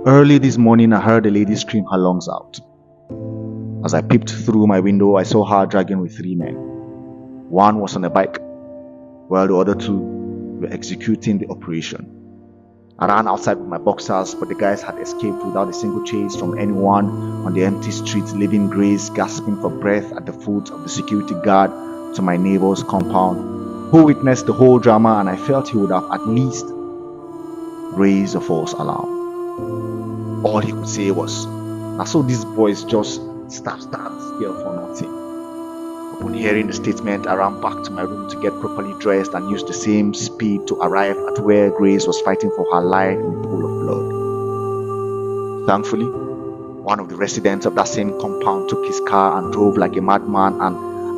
Early this morning, I heard a lady scream her lungs out. As I peeped through my window, I saw her dragging with 3 men. One was on a bike, while the other 2 were executing the operation. I ran outside with my boxers, but the guys had escaped without a single chase from anyone on the empty streets, leaving Grace gasping for breath at the foot of the security guard to my neighbor's compound, who witnessed the whole drama, and I felt he would have at least raised a false alarm. All he could say was, "Now so these boys just stab this girl for nothing." Upon hearing the statement, I ran back to my room to get properly dressed and used the same speed to arrive at where Grace was fighting for her life in a pool of blood. Thankfully, one of the residents of that same compound took his car and drove like a madman, and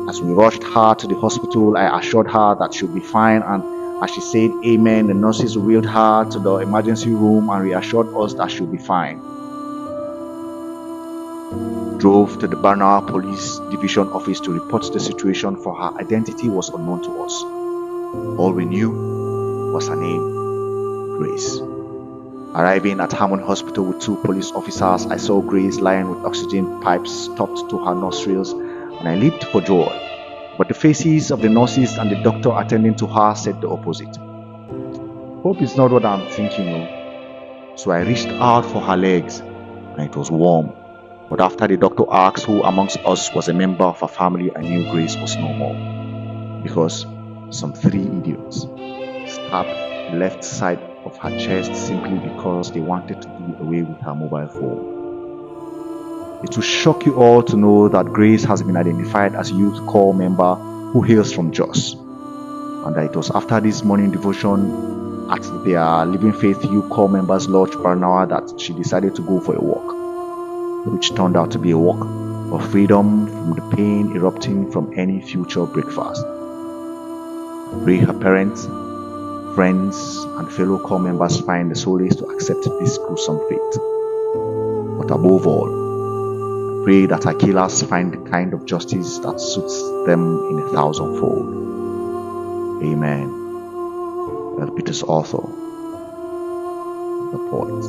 as we rushed her to the hospital, I assured her that she'll be fine, and as she said amen, the nurses wheeled her to the emergency room and reassured us that she'll be fine. Drove to the Barnawa Police Division office to report the situation, for her identity was unknown to us. All we knew was her name, Grace. Arriving at Harmony Hospital with 2 police officers, I saw Grace lying with oxygen pipes stopped to her nostrils, and I leaped for joy. But the faces of the nurses and the doctor attending to her said the opposite. Hope it's not what I'm thinking. So I reached out for her legs, and it was warm. But after the doctor asked who amongst us was a member of her family, I knew Grace was no more. Because some 3 idiots stabbed the left side of her chest simply because they wanted to do away with her mobile phone. It will shock you all to know that Grace has been identified as a youth corps member who hails from Jos, and that it was after this morning devotion at their Living Faith Youth Corps members lodge Barnawa that she decided to go for a walk, which turned out to be a walk of freedom from the pain erupting from any future breakfast. I pray her parents, friends, and fellow corps members find the solace to accept this gruesome fate. But above all, I pray that our killers find the kind of justice that suits them in 1,000-fold. Amen. Peter's author, the poet.